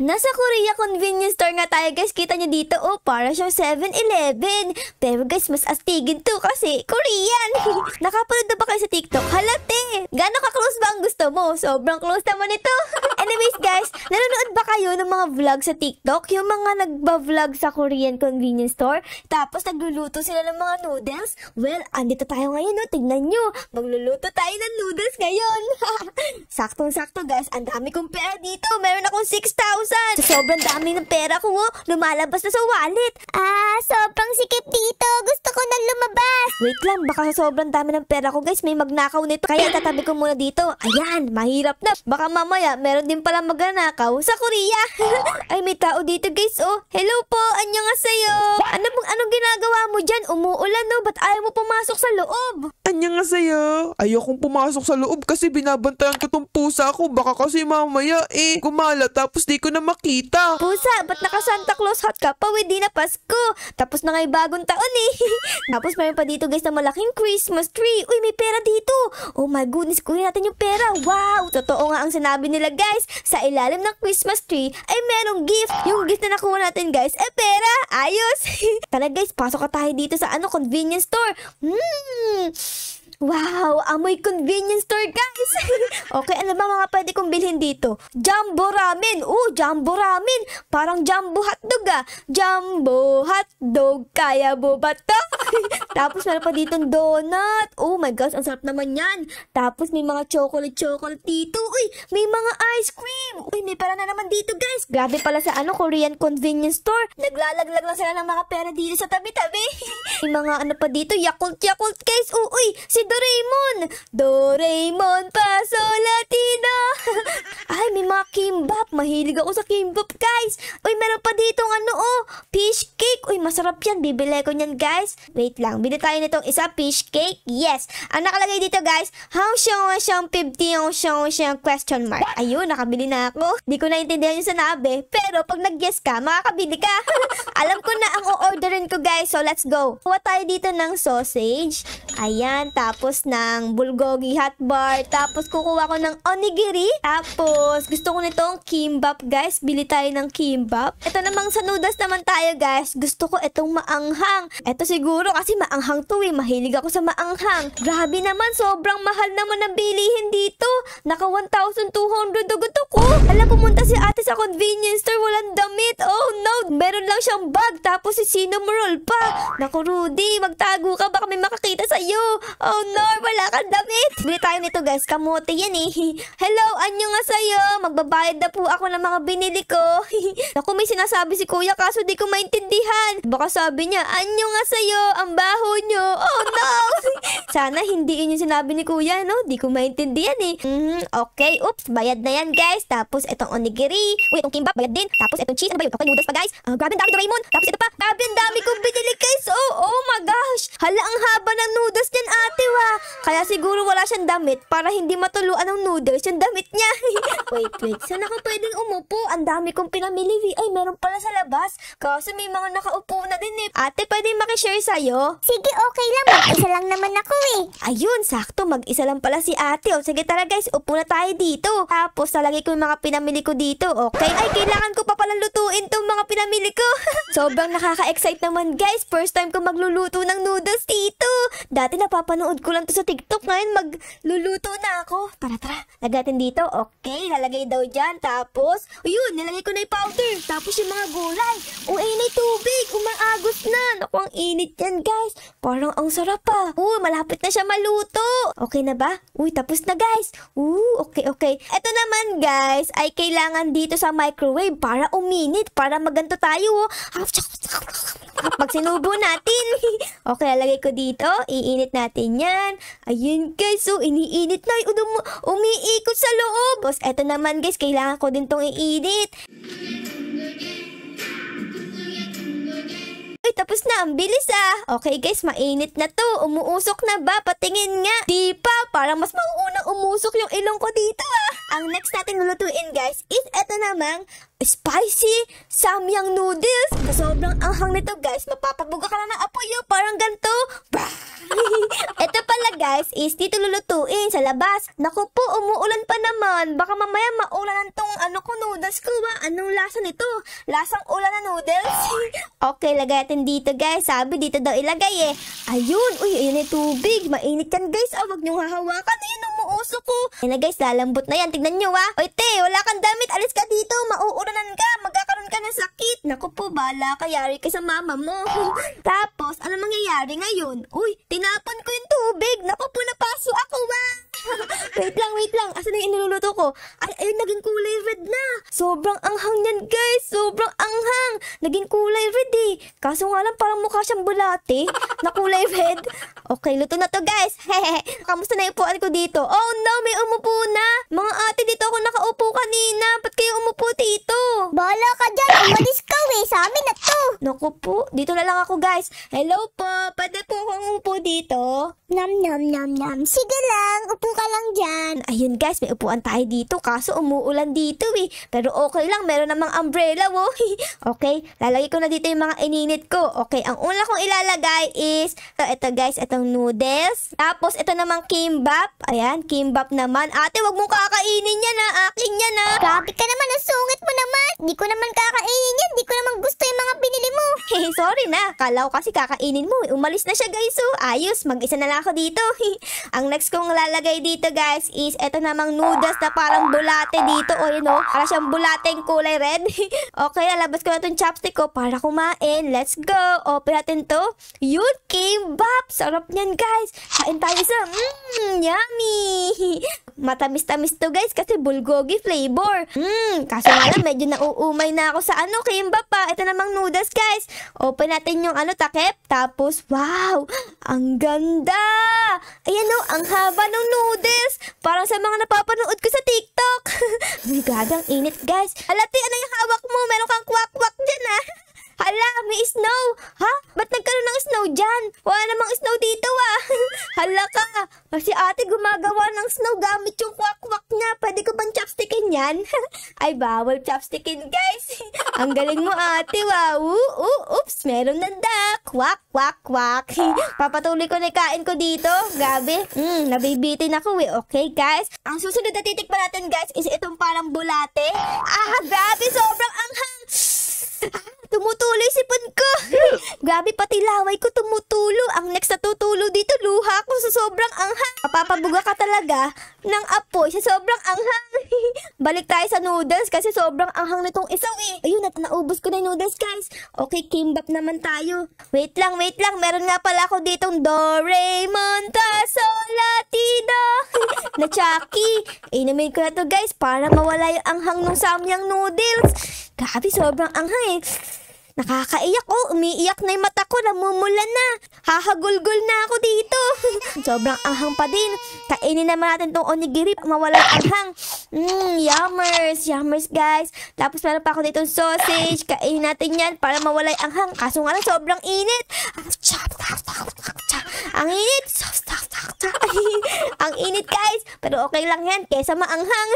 Nasa Korea convenience store nga tayo guys. Kita nyo dito, oh, para siyang 7-Eleven. Pero guys, mas astigin to kasi Korean. Nakapanood na ba kayo sa TikTok? Halate! Gano'n ka-close ba ang gusto mo? Sobrang close naman ito. Anyways guys, nanonood ba kayo ng mga vlog sa TikTok? Yung mga nagba-vlog sa Korean convenience store, tapos nagluluto sila ng mga noodles? Well, andito tayo ngayon, no? Tignan nyo. Magluluto tayo ng noodles ngayon. Saktong-sakto guys, ang dami kong pera dito. Meron akong 6,000. Sa sobrang dami ng pera ko, oh, lumalabas na sa wallet. Sobrang sikip dito. Gusto ko na lumabas. Wait lang, baka sa sobrang dami ng pera ko guys, may magnakaw nito. Kaya tatabi ko muna dito. Ayan, mahirap na. Baka mamaya, meron din pala magnakaw sa Korea. Ay, may tao dito guys, oh. Hello po, annyeonghaseyo. Anong ginagawa mo dyan? Umuulan, no? Ba't ayaw mo pumasok sa loob? Annyeonghaseyo. Ayokong pumasok sa loob kasi binabantayan ko tong pusa ko. Baka kasi mamaya gumala tapos di ko na makita. Pusa, ba't naka Santa Claus hat ka pa? Di na Pasko. Tapos na nga'y bagong taon eh. Tapos mayroon pa dito guys na malaking Christmas tree. Uy, may pera dito. Oh my goodness, kunin natin yung pera. Wow, totoo nga ang sinabi nila guys. Sa ilalim ng Christmas tree ay merong gift. Yung gift na nakuha natin guys, pera. Ayos. Tara guys, pasok ka tayo dito sa convenience store. Wow, amoy convenience store guys. Okay, ano ba mga pwede kong bilhin dito? Jumbo ramen. Jumbo ramen. Parang jumbo hotdog ah. Jumbo hotdog. Kaya mo ba to? Tapos meron pa ditong donut. Oh my gosh, ang sarap naman yan. Tapos may mga chocolate dito. Uy, may mga ice cream. Uy, may pera na naman dito guys. Grabe pala sa Korean convenience store. Naglalaglag lang sila ng mga pera dito sa tabi-tabi. May mga ano pa dito, Yakult guys. Uy, si Doraemon Paso Latino. Ay, may mga kimbap. Mahilig ako sa kimbap guys. Uy, meron pa dito fish cake. Uy, masarap yan. Bibili ko niyan guys. Wait lang, bili tayo nitong isa fish cake. Yes. Ang nakalagay dito guys, how siyang 50 question mark. Ayun, nakabili na ako. Di ko naintindihan yung sanabi. Pero pag nag-guess ka, makakabili ka. Alam ko na ang o-orderin ko guys. So, let's go. Kuha tayo dito ng sausage. Ayan, tapos ng bulgogi hot bar. Tapos kukuha ko ng onigiri. Tapos gusto ko nitong kimbap guys. Bili tayo ng kimbap. Ito namang sa noodles naman tayo guys. Gusto ko itong maanghang. Ito siguro kasi maanghang to eh. Mahilig ako sa maanghang. Grabe naman, sobrang mahal naman ang bilihin dito. Naka 1,200 agad ako. Alam, pumunta si ate sa convenience store. Walang damit. Oh no, meron lang siyang bag. Tapos si cinnamon roll pa. Naku Rudy, magtago ka. Baka may makakita sa'yo. Oh no, wala kang damit. Bili tayo nito guys, kamote yan eh. Hello, annyeonghaseyo. Magbabayad na po ako ng mga binili ko. Naku, may sinasabi si kuya kaso di ko maintindihan. Baka sabi niya, annyeonghaseyo, ang baho nyo. Oh no. Sana hindi yun yung sinabi ni kuya, no? Di ko maintindihan eh. Okay, oops, bayad na yan guys. Tapos itong onigiri. Uy, itong kimbap, bayad din. Tapos itong cheese, ano ba yun? Okay, noodles pa guys. Grabe ang dami Doraemon. Tapos ito pa, grabe ang dami kong binili guys. Oh my gosh. Hala, ang haba ng noodles niyan ate wa. Kaya siguro wala siyang damit para hindi matuluan ng noodles yung damit niya. Wait. Saan ako pwedeng umupo? Ang dami kong pinamili. Ay, meron pala sa labas. Kasi may mga nakaupo na din eh. Ate, pwedeng makishare sa'yo? Sige, okay lang. Mag-isa lang naman ako eh. Ayun, sakto. Mag-isa lang pala si ate. O, sige tara guys, upo na tayo dito. Tapos, talagay ko yung mga pinamili ko dito. Okay? Ay, kailangan ko pa pala lutuin tong mga pinamili ko. Sobrang nakaka-excite naman guys. First time ko magluluto ng noodles dito. Dati napapanood ko lang to sa TikTok. Ngayon, magluluto na ako. Tara. Lagay natin dito. Okay, lalagay daw dyan. Tapos, yun, nilagay ko na yung powder. Tapos yung mga gulay. Init tubig. Umaagos na. Naku, ang init yan guys. Parang ang sarap pa. Malapit na siya maluto. Okay na ba? Tapos na guys. Okay. Ito naman guys, ay kailangan dito sa microwave para uminit. Para maganto tayo. Pag sinubo natin. Okay, lalagay ko dito. Iinit natin yan. Ayun guys, so iniinit na. Umiikot sa loob. Tapos eto naman guys, kailangan ko din tong iinit. Ay, tapos na. Ang bilis ah. Okay guys, mainit na to. Umuusok na ba? Patingin nga. Di pa. Parang mas mauunang umusok yung ilong ko dito ah. Ang next natin lulutuin guys is eto namang spicy samyang noodles. Sa sobrang anghang nito guys, mapapabuga ka na ng apoy yun. Parang ganito. Ito pala guys is dito lulutuin sa labas. Naku po, umuulan pa naman. Baka mamaya maulanan tong noodles ko ba? Anong lasa nito? Lasang ulan na noodles? Okay, lagay natin dito guys. Sabi dito daw ilagay eh. Ayun, uy, ayun yung tubig. Mainit yan guys. Huwag niyong hahawakan. Ayun, umuusok ko. Ayun na guys, lalambot na yan. Tignan nyo Uy te, wala kang damit. Alis ka dito. Mauulanan ka. Magkakaroon ka ng sakit. Naku po, bala ka. Yari ka sa mama mo. Tapos, ano mangyayari ngayon? Uy, tinapon ko yung tubig. Naku po, napaso ako wait lang. Asan na yung iniluluto ko? Ay, ayun, naging kulay red na. Sobrang anghang yan, guys. Sobrang anghang. Naging kulay red eh. Kaso nga lang, parang mukha siyang bulate na kulay red. Okay, luto na to, guys. Kamusta na ipuan ko dito? Oh no, may umupo na. Mga ate, dito ako nakaupo kanina. Ba't kayo umupo dito? Bahala ka dyan. Umalis ka Sa amin na to. Naku po, dito na lang ako, guys. Hello po, pwede po akong umupo dito? Nam. Sige lang, upo ka lang dyan. Ayun guys, may upuan tayo dito kaso umuulan dito eh. Pero okay lang, meron namang umbrella Okay, lalagay ko na dito yung mga ininit ko. Okay, ang una kong ilalagay is ito guys, itong noodles. Tapos ito namang kimbap. Ayan, kimbap naman. Ate, wag mong kakainin yan akin yan Grabe ka naman, ang sungit mo naman. Di ko naman kakainin yan. Di ko naman gusto yung mga binili mo. Sorry na, kala ko kasi kakainin mo. Umalis na siya guys ayos, mag-isa na lang ako dito. Ang next kong lalagay dito guys is ito namang noodles na parang bulate dito. O yun para siyang bulateng kulay red. Okay, lalabas ko na itong chopstick ko para kumain. Let's go. Open natin to. Yun, kimbap. Sarap niyan guys. Kain tayo sa yummy. Matamis-tamis to guys kasi bulgogi flavor. Kaso nga lang medyo nauumay na ako sa kimbap pa. Ito namang noodles guys. Open natin yung takip. Tapos wow, ang ganda. Ayan ang haba ng noodles. Parang sa mga napapanood ko sa TikTok. Ay, grabe ang init guys. Alati, ano yung hawak mo? Meron kang kwak-kwak dyan Hala, may snow. Ha? Ba't nagkaroon ng snow dyan? Wala namang snow dito Hala ka. Kasi ate gumagawa ng snow gamit yung kwak-kwak niya. Pwede ko bang chopstickin yan? Ay, bawal chopstickin guys. Ang galing mo ate, wow. Oops, meron na kwak, kwak, kwak. Papatuloy ko na kain ko dito. Grabe. Nabibitin ako Okay guys. Ang susunod na titikman natin guys is itong parang bulate. Grabe, sobrang anghang. Tumutulo yung sipon ko. Grabe, pati laway ko tumutulo. Ang next na tutulo dito, luha ko sa sobrang anghang. Mapapabuga ka talaga ng apoy sa sobrang anghang. Balik tayo sa noodles kasi sobrang anghang nitong isaw Ayun, naubos ko na yung noodles guys. Okay, kimbap naman tayo. Wait lang. Meron nga pala ako ditong Doraemon Tasolatido na Chucky. Inumin ko na to guys para mawala yung anghang ng samyang noodles. Grabe, sobrang anghang Nakakaiyak umiiyak na yung mata ko, namumula na. Hahagulgol na ako dito. Sobrang anghang pa din. Kainin naman natin tong onigiri, mawala yung anghang. Yummers guys. Tapos meron pa ako ditong sausage. Kainin natin yan para mawala yung anghang. Kaso nga lang, sobrang init. Ang init. Ang init guys. Pero okay lang yan, kesa maanghang.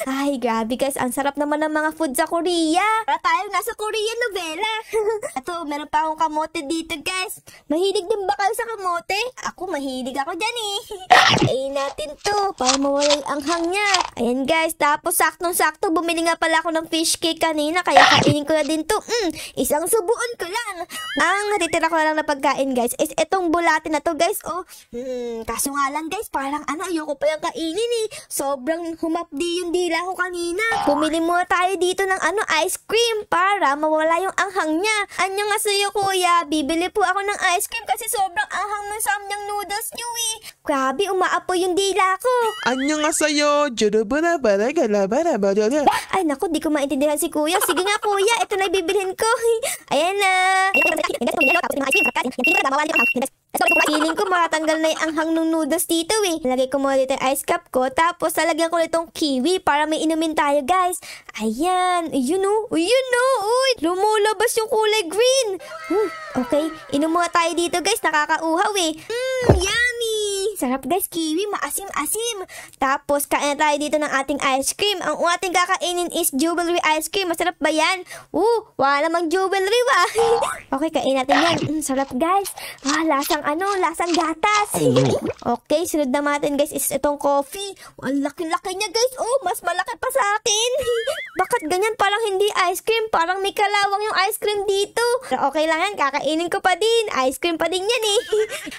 Ay, grabe guys. Ang sarap naman ng mga food sa Korea. Para tayo nasa Korean novela. Ito, meron pa akong kamote dito guys. Mahilig din ba kayo sa kamote? Ako, mahilig ako dyan Kainin natin to para mawala yung anghang niya. Ayan guys, tapos saktong-sakto bumili nga pala ako ng fish cake kanina. Kaya kainin ko na din to. Isang subuan ko lang. Ang natitira ko na lang na pagkain guys is itong bulate na to guys. Kaso nga lang guys, parang ayoko pa yung kainin Sobrang humapdi yung dila ko kanina. Bumili muna tayo dito ng ice cream para mawala yung anghang niya. Anyo nga sa'yo kuya, bibili po ako ng ice cream kasi sobrang anghang ng samyang noodles nyo Grabe, umaapoy yung dila ko. Anyo nga sa'yo. Ay naku, di ko maintindihan si kuya. Sige nga kuya, ito na ibibilhin ko. Ayan na. Feeling ko makatanggal na yung anghang ng noodles dito Lagay ko muna dito yung ice cup ko. Tapos lalagyan ko nitong kiwi para may inumin tayo guys. Ayan. Yun Uy, lumulabas yung kulay green. Okay, inom muna tayo dito guys. Nakakauhaw Yummy. Sarap guys, kiwi, maasim-asim. Tapos, kain na tayo dito ng ating ice cream. Ang ating kakainin is jewelry ice cream. Masarap ba yan? Wala namang jewelry ba? Okay, kain natin yan. Sarap guys. Lasang lasang gatas. Okay, sunod natin guys is itong coffee. Ang laki-laki niya guys. Mas malaki pa sa akin. Bakit ganyan? Parang hindi ice cream. Parang may kalawang yung ice cream dito. Pero okay lang yan, kakainin ko pa din. Ice cream pa din yan eh.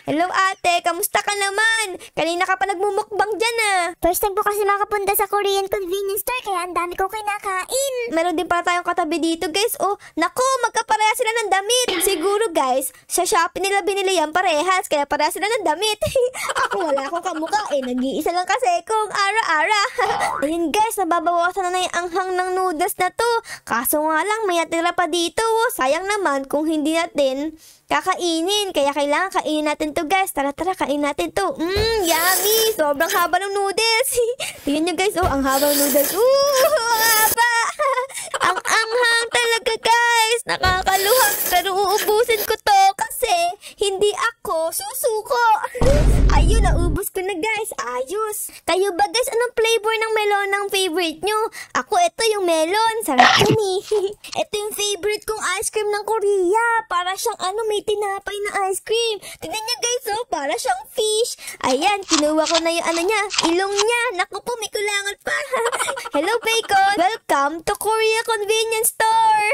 Hello ate, kamusta ka naman? Kanina ka pa nagmumukbang dyan ah. First time po kasi makapunta sa Korean convenience store kaya ang dami kong kinakain. Meron din pala tayong katabi dito guys. Naku, magkapareha sila ng damit. Siguro guys, sa Shopee nila binili yan parehas. Kaya pareha sila ng damit. Ako wala akong kamukha eh. Nag-iisa lang kasi kung ara-ara. Ayun guys, nababawasan na yung anghang ng noodles na to. Kaso nga lang, may natira pa dito. Sayang naman kung hindi natin kakainin. Kaya kailangan kainin natin to guys. Tara, kainin natin to. Yummy! Sobrang haba ng noodles. Tingnan nyo guys, ang haba ng noodles. Ang haba! Ang anghang talaga guys. Nakakaluha. Pero uubusin ko to kasi hindi ako susuko. Ayun, naubos ko na guys. Ayos. Kayo ba guys, anong flavor ng melon ang favorite nyo? Ako, ito yung melon. Sarap yun eh. Ito yung favorite kong ice cream ng Korea. Para siyang may tinapay na ice cream. Tignan niya guys, para siyang fish. Ayan, kinuha ko na yung niya, ilong niya. Naku po, may kulangan pa. Hello, Bacon. Welcome to Korea Convenience Store.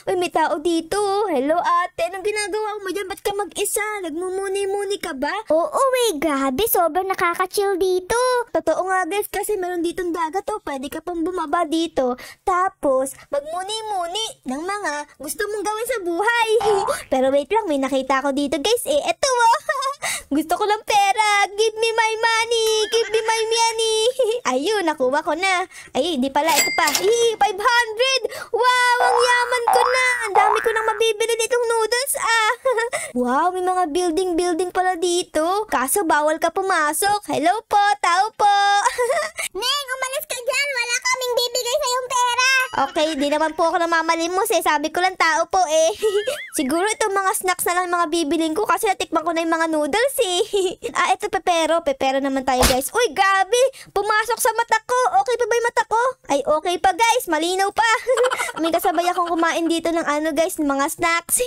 Uy, may tao dito. Hello, ate. Anong ginagawa mo dyan? Ba't ka mag-isa? Nagmumuni-muni ka ba? Oo, grabe. Sobrang nakaka-chill dito. Totoo nga guys, kasi meron ditong dagat pwede ka pang bumaba dito. Tapos, magmuni-muni ng mga gusto mong gawin sa buhay. Pero wait lang, may nakita ako dito guys. Eto gusto ko ng pera. Give me my money. Give me my money. Ayun, nakuha ko na. Ay, di pala. Ito pa. 500. Wow, ang yaman ko na. Ang dami ko nang mabibili nitong noodles Wow, may mga building pala dito. Kaso bawal ka pumasok. Hello po, tao po. Neng, umalis ka dyan. Wala kaming bibigay sa yung pera. Okay, di naman po ako namamalimos Sabi ko lang tao po Siguro itong mga snacks na lang mga bibiling ko kasi natikman ko na yung mga noodles ito pepero. Pepero naman tayo guys. Uy, grabe. Pumasok sa mata ko. Okay pa ba yung mata ko? Ay, okay pa guys. Malinaw pa. May kasabay akong kumain dito ng guys, ng mga snacks.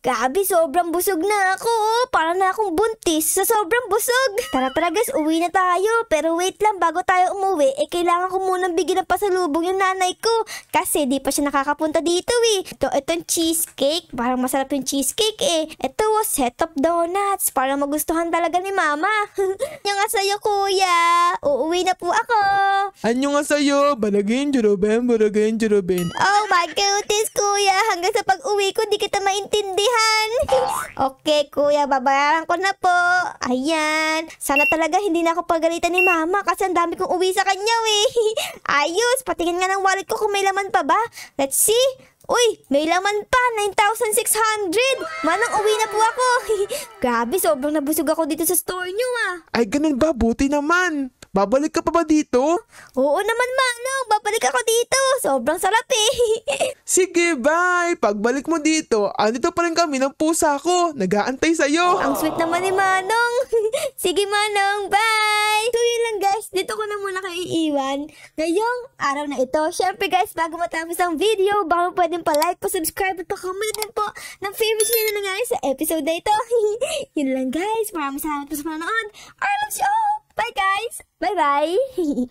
Grabe, sobrang busog na ako. Para na akong buntis sa sobrang busog. Tara guys, uwi na tayo. Pero wait lang, bago tayo umuwi, kailangan ko munang bigyan ng pasalubong yung nanay ko. Kasi di pa siya nakakapunta dito Itong cheesecake. Parang masarap yung cheesecake Ito set of donuts. Parang magustuhan talaga ni mama. Yung nga sa'yo kuya. Uuwi na po ako. Anyo nga sa'yo, balagin, juruben. Oh my goodness kuya. Hanggang sa pag-uwi ko, di kita maintindihan. Okay kuya, babayaran ko na po. Ayan. Sana talaga hindi na ako pagalitan ni mama kasi ang dami kong uwi sa kanya Ayos. Patingin nga ng wallet ko kung may laman pa ba. Let's see. Uy, may laman pa, 9,600. Manang uwi na po ako. Grabe, sobrang nabusog ako dito sa store nyo Ay, ganun ba? Buti naman. Babalik ka pa ba dito? Oo naman, Manong. Babalik ako dito. Sobrang sarap Sige, bye. Pagbalik mo dito, andito pa rin kami ng pusa ko. Nag-aantay sa'yo. Ang sweet naman ni Manong. Sige, Manong. Bye. So, yun lang guys. Dito ko na muna kayo iiwan. Ngayong araw na ito. Syempre guys, bago matapos ang video, baka pwedeng pa-like, pa-subscribe at pa-comment din po ng favorite nyo na nangyari sa episode na ito. Yun lang guys. Maraming salamat po sa panonood. I love you all. Bye guys. Bye-bye.